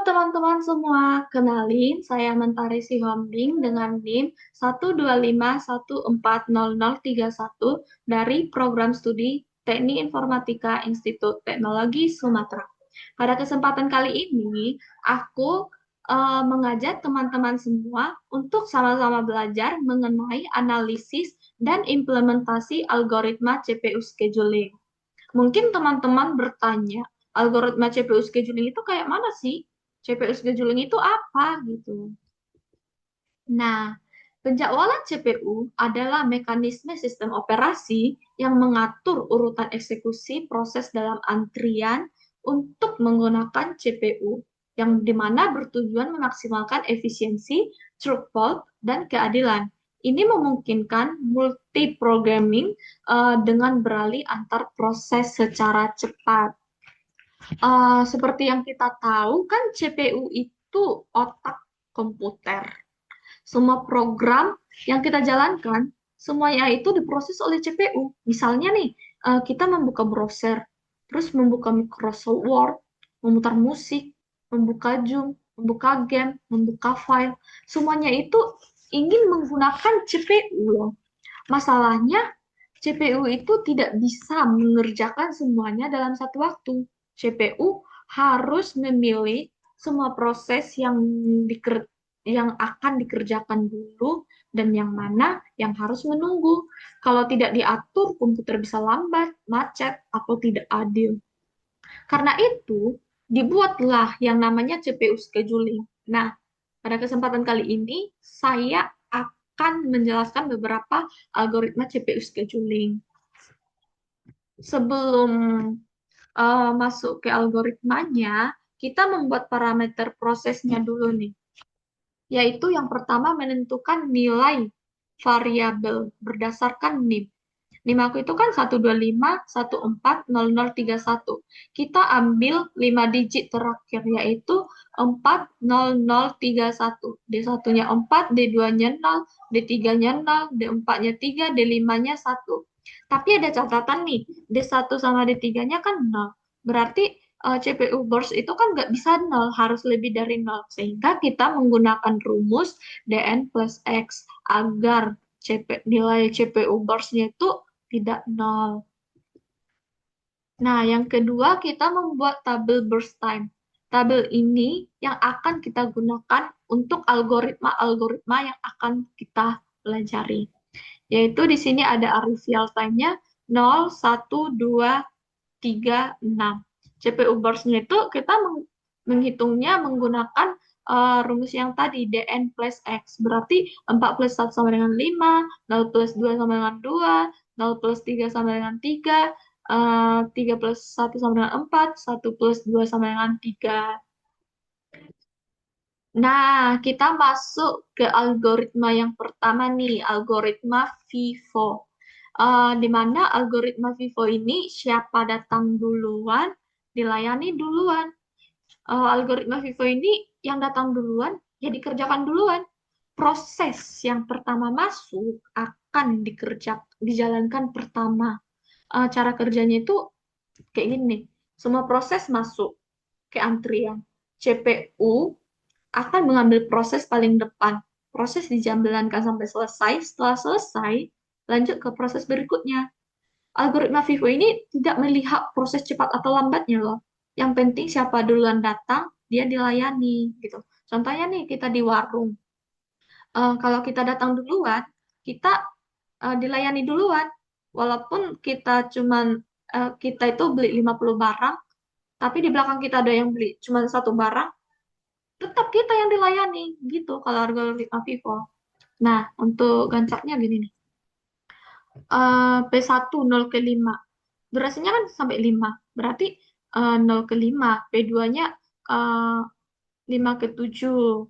teman-teman semua, kenalin saya Mentari Sihombing dengan NIM 125140031 dari Program Studi Teknik Informatika Institut Teknologi Sumatera. Pada kesempatan kali ini, aku mengajak teman-teman semua untuk sama-sama belajar mengenai analisis dan implementasi algoritma CPU scheduling. Mungkin teman-teman bertanya, algoritma CPU scheduling itu kayak mana sih? CPU scheduling itu apa gitu? Nah, penjadwalan CPU adalah mekanisme sistem operasi yang mengatur urutan eksekusi proses dalam antrian untuk menggunakan CPU, yang dimana bertujuan memaksimalkan efisiensi, throughput, dan keadilan. Ini memungkinkan multiprogramming dengan beralih antar proses secara cepat. Seperti yang kita tahu kan CPU itu otak komputer. Semua program yang kita jalankan, semuanya itu diproses oleh CPU. Misalnya nih, kita membuka browser, terus membuka Microsoft Word, memutar musik, membuka Zoom, membuka game, membuka file. Semuanya itu ingin menggunakan CPU loh. Masalahnya, CPU itu tidak bisa mengerjakan semuanya dalam satu waktu. CPU harus memilih semua proses yang akan dikerjakan dulu dan yang mana yang harus menunggu. Kalau tidak diatur, komputer bisa lambat, macet, atau tidak adil. Karena itu, dibuatlah yang namanya CPU scheduling. Nah, pada kesempatan kali ini, saya akan menjelaskan beberapa algoritma CPU scheduling. Sebelum masuk ke algoritmanya, kita membuat parameter prosesnya dulu nih, yaitu yang pertama menentukan nilai variabel berdasarkan NIM. NIM aku itu kan 125140031. Kita ambil 5 digit terakhir, yaitu 40031. D1-nya 4, D2-nya 0, D3-nya 0, D4-nya 3, D5-nya 1. Tapi ada catatan nih, D1 sama D3-nya kan 0. Berarti CPU burst itu kan nggak bisa 0, harus lebih dari 0. Sehingga kita menggunakan rumus Dn plus X agar nilai CPU burst-nya itu tidak 0. Nah, yang kedua kita membuat tabel burst time. Tabel ini yang akan kita gunakan untuk algoritma-algoritma yang akan kita pelajari. Yaitu di sini ada arrival time-nya 0, 1, 2, 3, 6. CPU burst-nya itu kita menghitungnya menggunakan rumus yang tadi, Dn plus X. Berarti 4 plus 1 sama dengan 5, 0 plus 2 sama dengan 2, 0 plus 3 sama dengan 3, 3 plus 1 sama dengan 4, 1 plus 2 sama dengan 3. Nah, kita masuk ke algoritma yang pertama nih, algoritma FIFO. Di mana algoritma FIFO ini siapa datang duluan, dilayani duluan. Algoritma FIFO ini yang datang duluan, ya dikerjakan duluan. Proses yang pertama masuk akan dijalankan pertama. Cara kerjanya itu kayak gini. Semua proses masuk ke antrian. CPU akan mengambil proses paling depan. Proses dijalankan sampai selesai. Setelah selesai, lanjut ke proses berikutnya. Algoritma Vivo ini tidak melihat proses cepat atau lambatnya loh. Yang penting siapa duluan datang, dia dilayani gitu. Contohnya nih kita di warung. Kalau kita datang duluan, kita dilayani duluan. Walaupun kita itu beli 50 barang, tapi di belakang kita ada yang beli cuma satu barang, tetap kita yang dilayani gitu kalau algoritma Vivo. Nah, untuk gancapnya gini nih. P1 0 ke 5. Durasinya kan sampai 5. Berarti 0 ke 5. P2-nya 5 ke 7.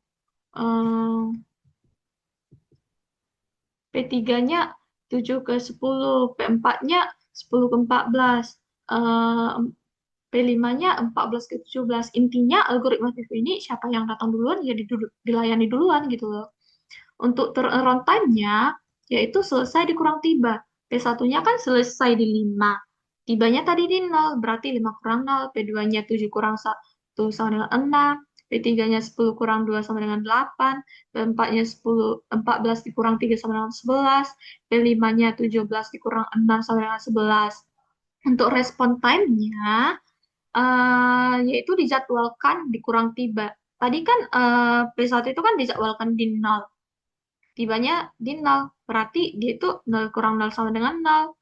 P3-nya 7 ke 10. P4-nya 10 ke 14. P5-nya 14 ke 17. Intinya algoritma Vivo ini siapa yang datang duluan ya dilayani duluan gitu loh. Untuk runtime-nya yaitu selesai di kurang tiba. P1-nya kan selesai di 5. Tibanya tadi di 0, berarti 5 kurang 0. P2-nya 7 kurang 1 sama dengan 6. P3-nya 10 kurang 2 sama dengan 8, P4-nya 14 dikurang 3 sama dengan 11, P5-nya 17 dikurang 6 sama dengan 11. Untuk respon time-nya, yaitu dijadwalkan dikurang tiba. Tadi kan P1 itu kan dijadwalkan di 0. Tibanya di 0. Berarti dia itu 0 kurang 0 sama dengan 0.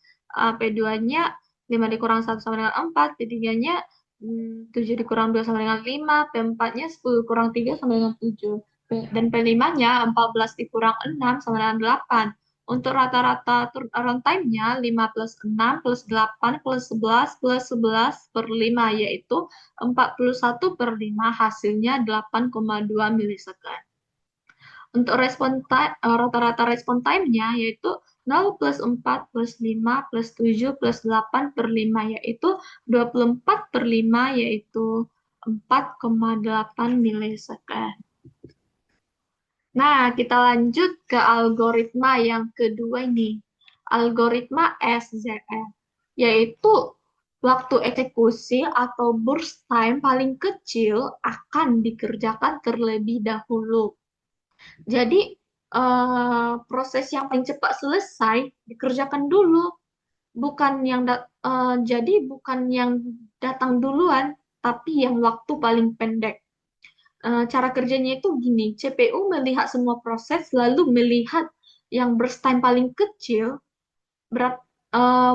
P2-nya 5 dikurang 1 sama dengan 4. P3-nya 7 dikurang 2 sama dengan 5. P4-nya 10 kurang 3 sama dengan 7. Dan P5-nya 14 dikurang 6 sama dengan 8. Untuk rata-rata turnaround time-nya 5 plus 6 plus 8 plus 11 plus 11 per 5, yaitu 41 per 5, hasilnya 8,2 milisecond. Untuk rata-rata respon time-nya yaitu 0 plus 4 plus 5 plus 7 plus 8 per 5, yaitu 24 per 5, yaitu 4,8 milisecond. Nah, kita lanjut ke algoritma yang kedua ini. Algoritma SZF, yaitu waktu eksekusi atau burst time paling kecil akan dikerjakan terlebih dahulu. Jadi, proses yang paling cepat selesai dikerjakan dulu, jadi bukan yang datang duluan, tapi yang waktu paling pendek. Cara kerjanya itu gini, CPU melihat semua proses, lalu melihat yang burst time paling kecil.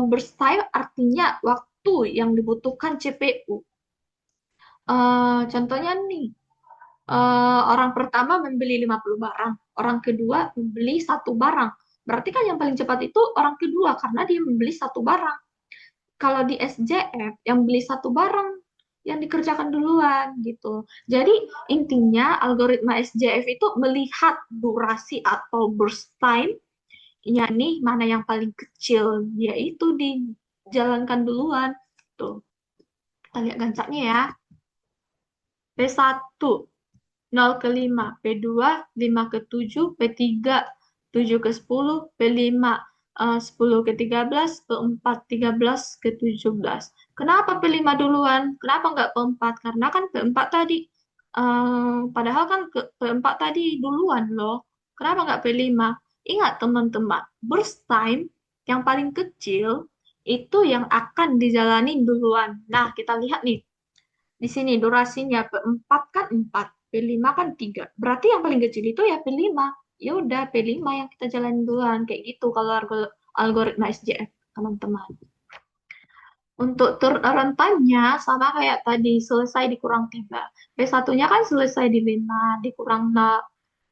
Burst time artinya waktu yang dibutuhkan CPU. Contohnya nih, orang pertama membeli 50 barang, orang kedua membeli satu barang. Berarti kan yang paling cepat itu orang kedua, karena dia membeli satu barang. Kalau di SJF, yang beli satu barang yang dikerjakan duluan gitu. Jadi intinya algoritma SJF itu melihat durasi atau burst time, yakni mana yang paling kecil, yaitu dijalankan duluan. Tuh, kita lihat gancaknya ya. P1, 0 ke 5, P2, 5 ke 7, P3, 7 ke 10, P5, 10 ke 13, P4, 13 ke 17. Kenapa P5 duluan? Kenapa nggak P4? Karena kan P4 tadi, padahal kan P4 tadi duluan loh. Kenapa nggak P5? Ingat teman-teman, burst time yang paling kecil itu yang akan dijalani duluan. Nah, kita lihat nih. Di sini durasinya P4 kan 4, P5 kan 3. Berarti yang paling kecil itu ya P5. Ya udah P5 yang kita jalanin duluan kayak gitu kalau algoritma SJF, teman-teman. Untuk turnaround time-nya sama kayak tadi, selesai dikurang 3. P1-nya kan selesai di 5, dikurang 0.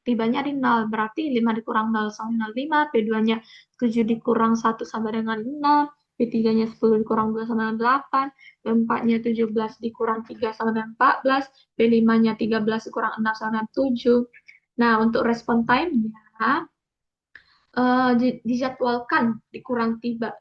Tibanya di 0, berarti 5 dikurang 0 sama dengan 5. P2-nya 7 dikurang 1 sama dengan 6. P3-nya 10 dikurang 2 sama dengan 8. P4-nya 17 dikurang 3 sama dengan 14. P5-nya 13 dikurang 6 sama dengan 7. Nah, untuk respon time-nya, dijadwalkan dikurang tiba.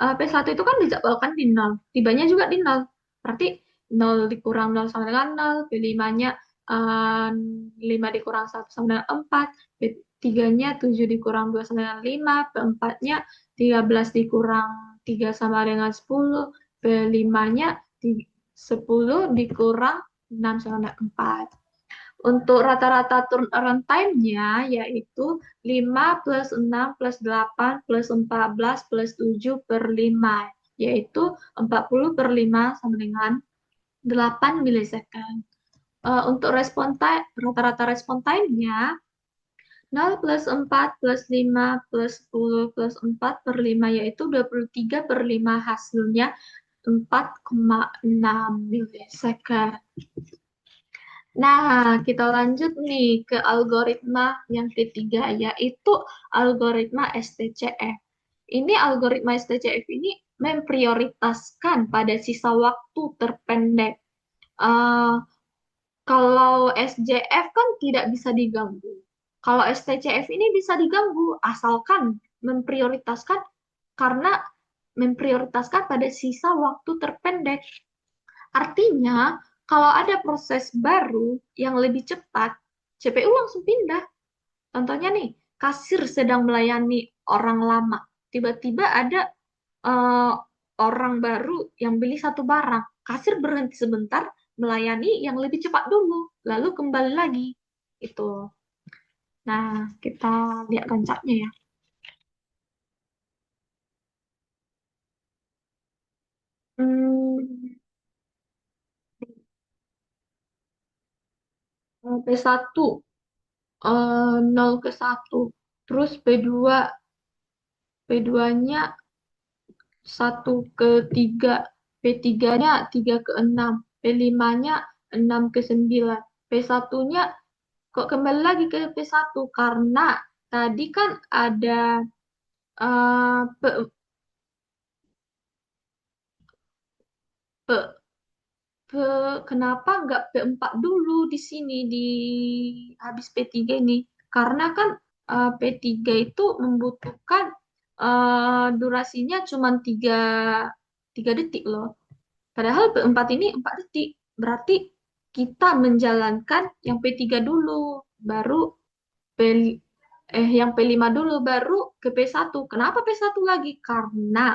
P1 itu kan dijadwalkan di 0, tibanya juga di 0. Berarti 0 dikurang 0 sama dengan 0, P5-nya 5 dikurang 1 sama dengan 4, P3-nya 7 dikurang 2 sama dengan 5, P4-nya 13 dikurang 3 sama dengan 10, P5-nya 10 dikurang 6 sama dengan 4. Untuk rata-rata turnaround time-nya yaitu 5 plus 6 plus 8 plus 14 plus 7 per 5, yaitu 40 per 5 sama dengan 8 milisecond. Untuk rata-rata respon time-nya 0 plus 4 plus 5 plus 10 plus 4 per 5, yaitu 23 per 5, hasilnya 4,6 milisecond. Nah, kita lanjut nih ke algoritma yang ketiga, yaitu algoritma STCF. Ini algoritma STCF ini memprioritaskan pada sisa waktu terpendek. Kalau SJF kan tidak bisa diganggu. Kalau STCF ini bisa diganggu, asalkan memprioritaskan pada sisa waktu terpendek. Artinya, kalau ada proses baru yang lebih cepat, CPU langsung pindah. Contohnya nih, kasir sedang melayani orang lama. Tiba-tiba ada orang baru yang beli satu barang. Kasir berhenti sebentar, melayani yang lebih cepat dulu, lalu kembali lagi. Itu. Nah, kita lihat kancaknya ya. Hmm, P1 0 ke 1. Terus P2, P2-nya 1 ke 3, P3-nya 3 ke 6, P5-nya 6 ke 9, P1-nya kok kembali lagi ke P1 karena tadi kan ada P, P, kenapa nggak P4 dulu di sini di habis P3 ini? Karena kan P3 itu membutuhkan durasinya cuma 3 detik loh. Padahal P4 ini 4 detik. Berarti kita menjalankan yang P3 dulu, baru P, yang P5 dulu, baru ke P1. Kenapa P1 lagi? Karena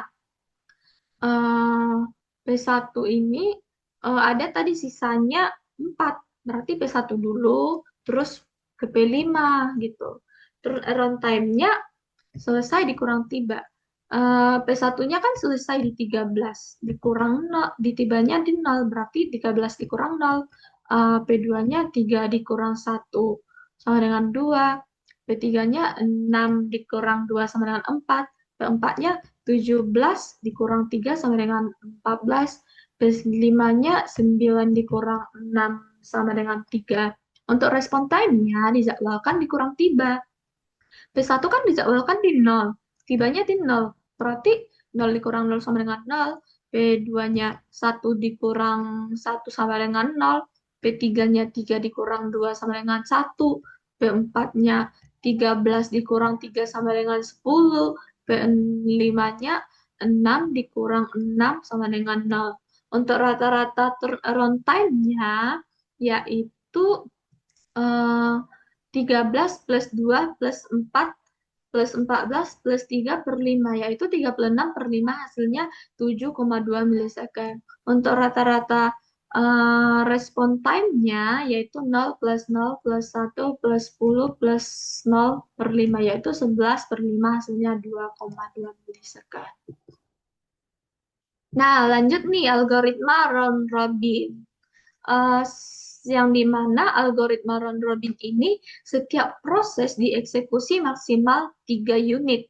eh, P1 ini ada tadi sisanya 4. Berarti P1 dulu, terus ke P5 gitu. Terus runtime-nya selesai dikurang tiba. P1-nya kan selesai di 13, dikurang 0, ditibanya di 0, berarti 13 dikurang 0. P2-nya 3 dikurang 1 sama dengan 2. P3-nya 6 dikurang 2 sama dengan 4. P4-nya 17 dikurang 3 sama dengan 14. P5-nya 9 dikurang 6 sama dengan 3. Untuk respon time-nya dijadwalkan dikurang tiba. P1 kan dijadwalkan di 0. Tibanya di 0. Berarti 0 dikurang 0 sama dengan 0. P2-nya 1 dikurang 1 sama dengan 0. P3-nya 3 dikurang 2 sama dengan 1. P4-nya 13 dikurang 3 sama dengan 10. P5-nya 6 dikurang 6 sama dengan 0. Untuk rata-rata turnaround time-nya yaitu 13 plus 2 plus 4 plus 14 plus 3 per 5, yaitu 36 per 5 hasilnya 7,2 milisecond. Untuk rata-rata respon time-nya yaitu 0 plus 0 plus 1 plus 10 plus 0 per 5, yaitu 11 per 5 hasilnya 2,2 milisecond. Nah, lanjut nih algoritma round robin. eh, yang dimana algoritma round robin ini setiap proses dieksekusi maksimal 3 unit.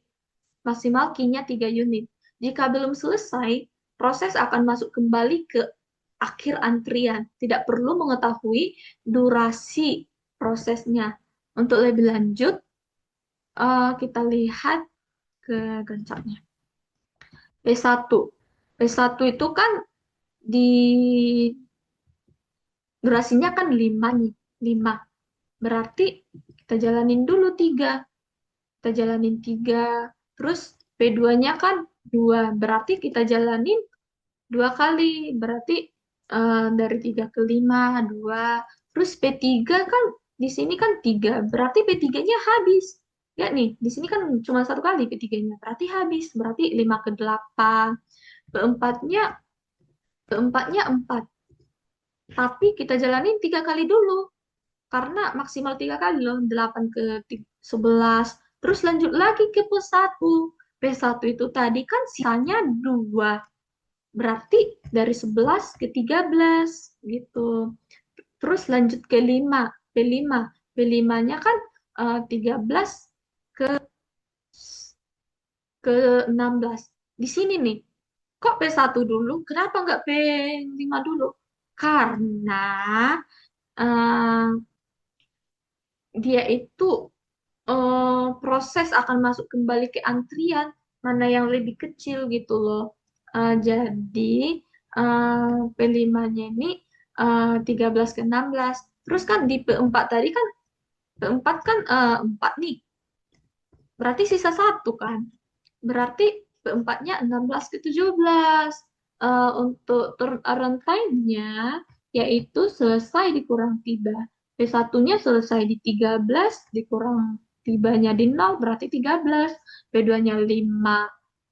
Maksimal key-nya 3 unit. Jika belum selesai, proses akan masuk kembali ke akhir antrian. Tidak perlu mengetahui durasi prosesnya. Untuk lebih lanjut, kita lihat ke gancaknya. P1. P1 itu kan di durasinya kan 5 nih. 5. Berarti kita jalanin dulu 3. Kita jalanin 3. Terus P2-nya kan 2. Berarti kita jalanin 2 kali. Berarti dari 3 ke 5, 2. Terus P3 kan di sini kan 3. Berarti P3-nya habis. Ya nih, di sini kan cuma 1 kali P3-nya. Berarti habis. Berarti 5 ke 8. Keempatnya, keempatnya 4. Tapi kita jalanin 3 kali dulu. Karena maksimal 3 kali loh, 8 ke 11. Terus lanjut lagi ke P1. P1 itu tadi kan sisanya 2. Berarti dari 11 ke 13 gitu. Terus lanjut ke 5. P5. P5-nya kan 13 ke 16. Di sini nih, kok P1 dulu? Kenapa nggak P5 dulu? Karena eh, dia itu proses akan masuk kembali ke antrian mana yang lebih kecil gitu loh. Jadi P5-nya ini 13 ke 16. Terus kan di P4 tadi kan P4 kan 4 nih. Berarti sisa 1 kan. Berarti P4-nya 16 ke 17. Untuk turnaround time-nya yaitu selesai dikurang tiba. P1-nya selesai di 13 dikurang tibanya di 0 berarti 13. P2-nya 5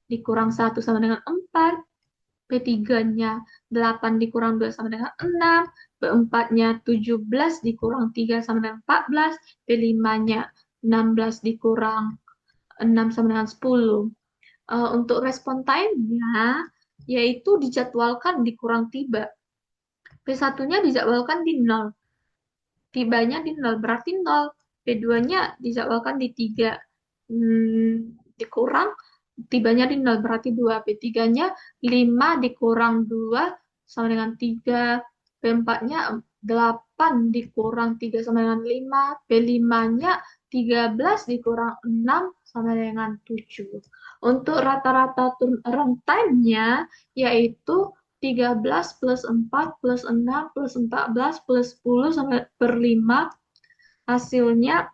dikurang 1 sama dengan 4. P3-nya 8 dikurang 2 sama dengan 6, P4-nya 17 dikurang 3 sama dengan 14, P5-nya 16 dikurang 6 sama dengan 10. Untuk respon time-nya, yaitu dijadwalkan dikurang tiba. P1-nya dijadwalkan di 0, tibanya di 0, berarti 0. P2-nya dijadwalkan di 3, dikurang tibanya di 0, berarti 2. P3-nya 5 dikurang 2 sama dengan 3. P4-nya 8 dikurang 3 sama dengan 5. P5-nya 13 dikurang 6 sama dengan 7. Untuk rata-rata runtime-nya yaitu 13 plus 4 plus 6 plus 14 plus 10 sampai per 5, hasilnya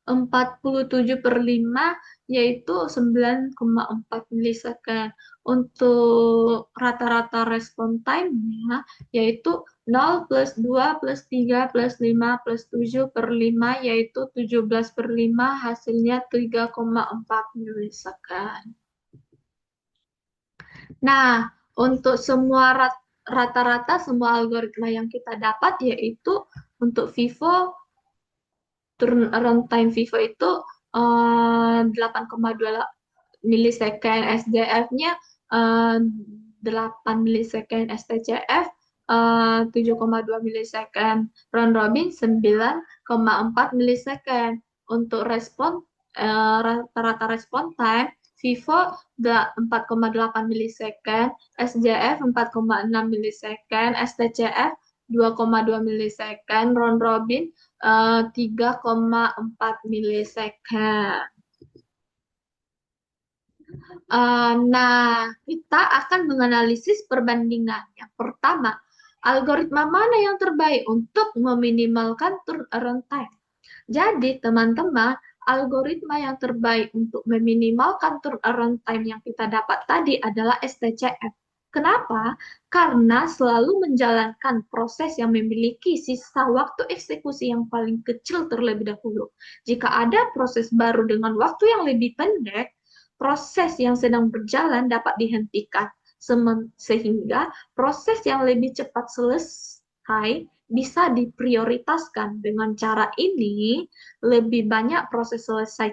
47/5, yaitu 9,4 milisecond. Untuk rata-rata respon time-nya yaitu 0 plus 2 plus 3 plus 5 plus 7 per 5, yaitu 17/5, hasilnya 3,4 milisecond. Nah, untuk semua rata-rata semua algoritma yang kita dapat, yaitu untuk Vivo, runtime Vivo itu 8,2 milisecond, SDF-nya 8 milisecond, STCF 7,2 milisecond, round robin 9,4 milisecond. Untuk respon rata-rata respon time Vivo 4,8 milisecond, SJF 4,6 milisecond, STCF 2,2 milisecond, round robin 3,4 milisecond. Nah, kita akan menganalisis perbandingan. Yang pertama, algoritma mana yang terbaik untuk meminimalkan turnaround time? Jadi, teman-teman, algoritma yang terbaik untuk meminimalkan turnaround time yang kita dapat tadi adalah STCF. Kenapa? Karena selalu menjalankan proses yang memiliki sisa waktu eksekusi yang paling kecil terlebih dahulu. Jika ada proses baru dengan waktu yang lebih pendek, proses yang sedang berjalan dapat dihentikan, sehingga proses yang lebih cepat selesai bisa diprioritaskan. Dengan cara ini, lebih banyak proses selesai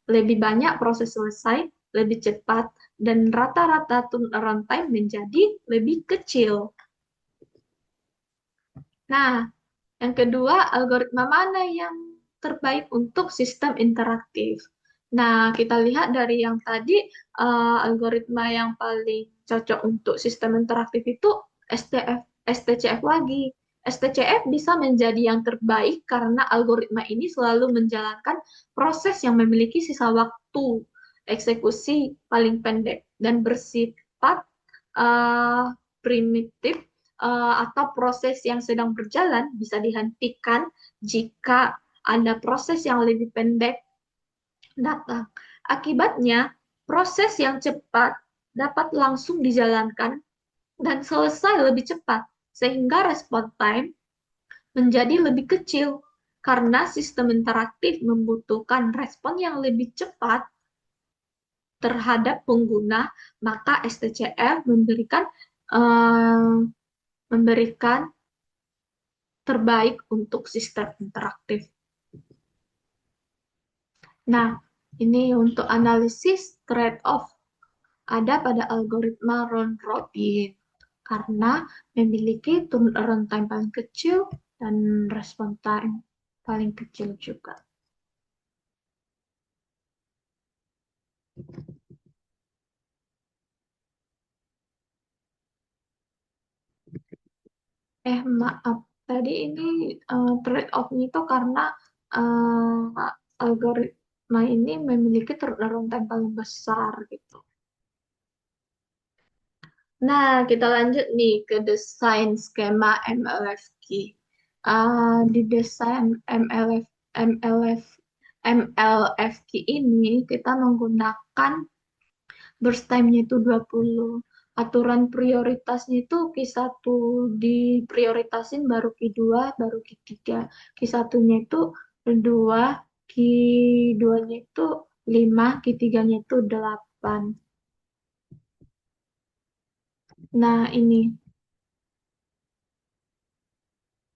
lebih banyak proses selesai lebih cepat dan rata-rata turnaround time menjadi lebih kecil. Nah, yang kedua, algoritma mana yang terbaik untuk sistem interaktif? Nah, kita lihat dari yang tadi, algoritma yang paling cocok untuk sistem interaktif itu STCF lagi. STCF bisa menjadi yang terbaik karena algoritma ini selalu menjalankan proses yang memiliki sisa waktu eksekusi paling pendek dan bersifat primitif, atau proses yang sedang berjalan bisa dihentikan jika ada proses yang lebih pendek datang. Akibatnya, proses yang cepat dapat langsung dijalankan dan selesai lebih cepat, sehingga respon time menjadi lebih kecil. Karena sistem interaktif membutuhkan respon yang lebih cepat terhadap pengguna, maka STCF memberikan terbaik untuk sistem interaktif. Nah, ini untuk analisis trade-off ada pada algoritma round robin karena memiliki turnaround time paling kecil dan respon time paling kecil juga. Maaf, tadi ini trade-off-nya itu karena algoritma ini memiliki turnaround time paling besar gitu. Nah, kita lanjut nih ke desain skema MLFQ. Di desain MLFQ ini kita menggunakan burst time-nya itu 20. Aturan prioritasnya itu Q1 diprioritasin, baru Q2, baru Q3. Q1-nya itu 2, Q2-nya itu 5, Q3-nya itu 8. Nah, ini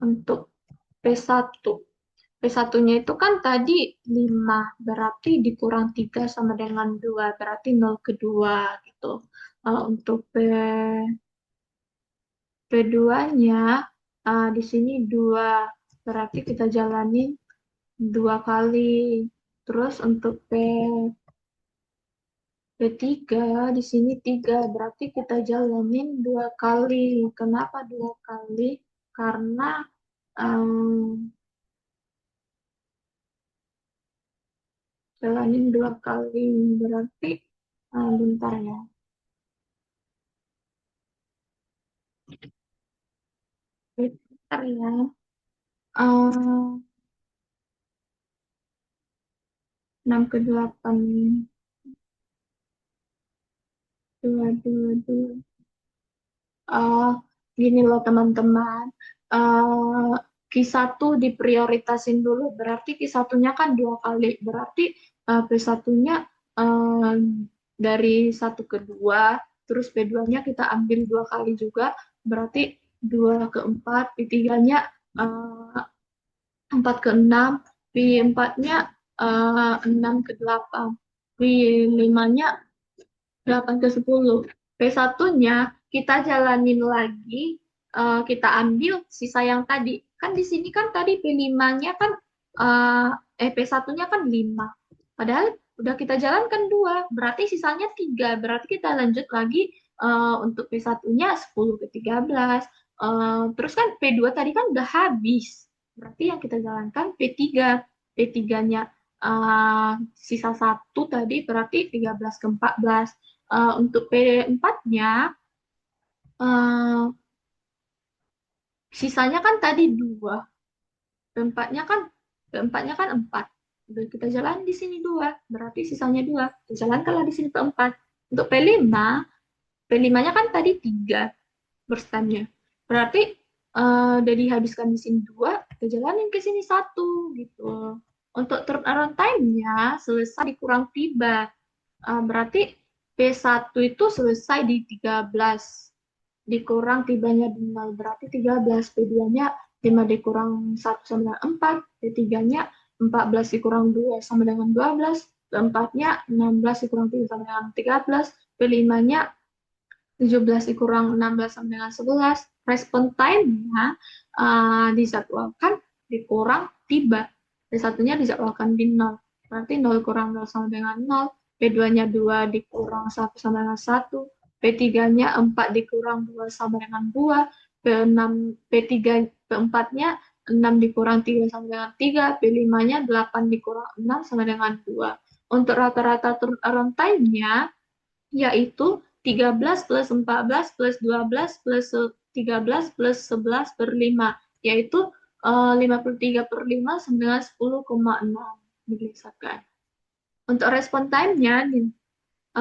untuk P1. P1-nya itu kan tadi 5 berarti dikurang 3 sama dengan 2 berarti 0 kedua gitu. Kalau untuk P2-nya, di sini 2 berarti kita jalanin 2 kali. Terus untuk P3 di sini 3 berarti kita jalanin 2 kali. Kenapa 2 kali? Karena em, jalanin 2 kali berarti bentar ya. Bentar ya. Eh, 6 ke 8 2 2 2. Oh, gini loh teman-teman. Eh Q1 diprioritasin dulu. Berarti Q1-nya kan 2 kali. Berarti P1-nya eh, dari 1 ke 2. Terus P2-nya kita ambil 2 kali juga. Berarti 2 ke 4. P3-nya 4 ke 6. P4-nya 6 ke 8. P5-nya 8 ke 10. P1-nya kita jalanin lagi, kita ambil sisa yang tadi. Kan di sini kan tadi P5-nya kan, P1-nya kan 5. Padahal udah kita jalankan 2, berarti sisanya 3. Berarti kita lanjut lagi untuk P1-nya 10 ke 13. Terus kan P2 tadi kan udah habis. Berarti yang kita jalankan P3. P3-nya sisa 1 tadi berarti 13 ke 14. Untuk P4-nya, sisanya kan tadi 2. P4-nya kan P4-nya kan 4. Udah kita jalan di sini 2. Berarti sisanya 2. Kita jalankanlah di sini P4. Untuk P5, P5-nya kan tadi 3 berstandnya. Berarti udah dihabiskan di sini 2, kita jalanin ke sini 1 gitu. Untuk turnaround time-nya selesai dikurang tiba. Berarti P1 itu selesai di 13. Dikurang tibanya di 0. Berarti 13. P2-nya 5 dikurang 1 sama dengan 4. P3-nya 14 dikurang 2 sama dengan 12. P4-nya 16 dikurang 3 sama dengan 13. P5-nya 17 dikurang 16 sama dengan 11. Respon time-nya dijadwalkan dikurang tiba. P1-nya dijadwalkan di 0. Berarti 0 kurang 0 sama dengan 0. P2-nya 2 dikurang 1 sama dengan 1. P3-nya 4 dikurang 2 sama dengan 2. P6, P3, P4-nya 6 dikurang 3 sama dengan 3. P5-nya 8 dikurang 6 sama dengan 2. Untuk rata-rata turnaround time-nya yaitu 13 plus 14 plus 12 plus 13 plus 11 per 5, yaitu 53/5 sama dengan 10,6 milisekan. Untuk respon time-nya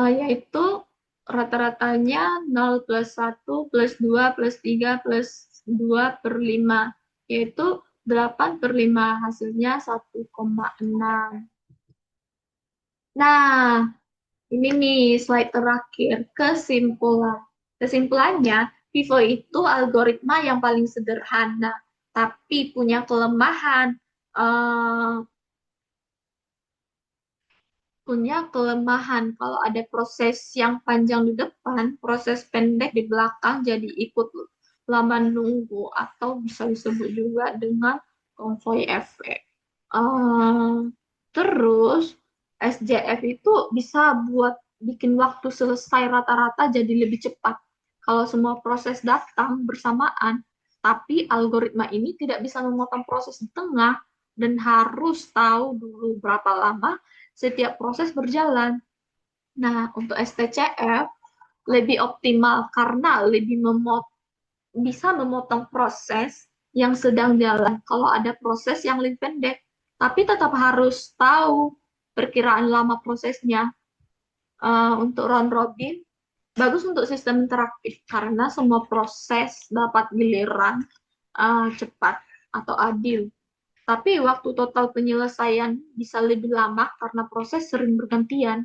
yaitu rata-ratanya 0 plus 1 plus 2 plus 3 plus 2 per 5, yaitu 8/5, hasilnya 1,6. Nah, ini nih slide terakhir, kesimpulan. Kesimpulannya, Vivo itu algoritma yang paling sederhana, tapi punya kelemahan. eh, Punya kelemahan kalau ada proses yang panjang di depan, proses pendek di belakang jadi ikut lama nunggu atau bisa disebut juga dengan konvoy efek. Eh, Terus SJF itu bisa buat bikin waktu selesai rata-rata jadi lebih cepat kalau semua proses datang bersamaan. Tapi algoritma ini tidak bisa memotong proses di tengah dan harus tahu dulu berapa lama setiap proses berjalan. Nah, untuk STCF lebih optimal karena bisa memotong proses yang sedang jalan kalau ada proses yang lebih pendek. Tapi tetap harus tahu perkiraan lama prosesnya. Untuk round robin, bagus untuk sistem interaktif karena semua proses dapat giliran cepat atau adil. Tapi waktu total penyelesaian bisa lebih lama karena proses sering bergantian.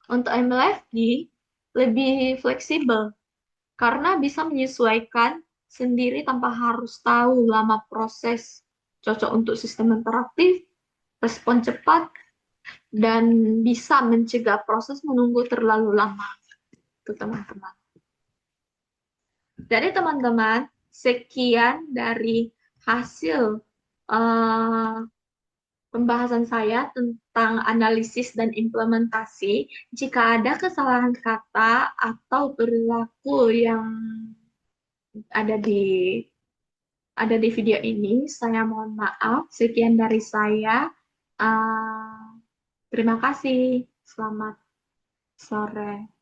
Untuk MLFD lebih fleksibel karena bisa menyesuaikan sendiri tanpa harus tahu lama proses, cocok untuk sistem interaktif, respon cepat, dan bisa mencegah proses menunggu terlalu lama. Itu teman-teman. Jadi teman-teman, sekian dari hasil eh, pembahasan saya tentang analisis dan implementasi. Jika ada kesalahan kata atau perilaku yang ada di video ini, saya mohon maaf. Sekian dari saya. Uh, Terima kasih. Selamat sore.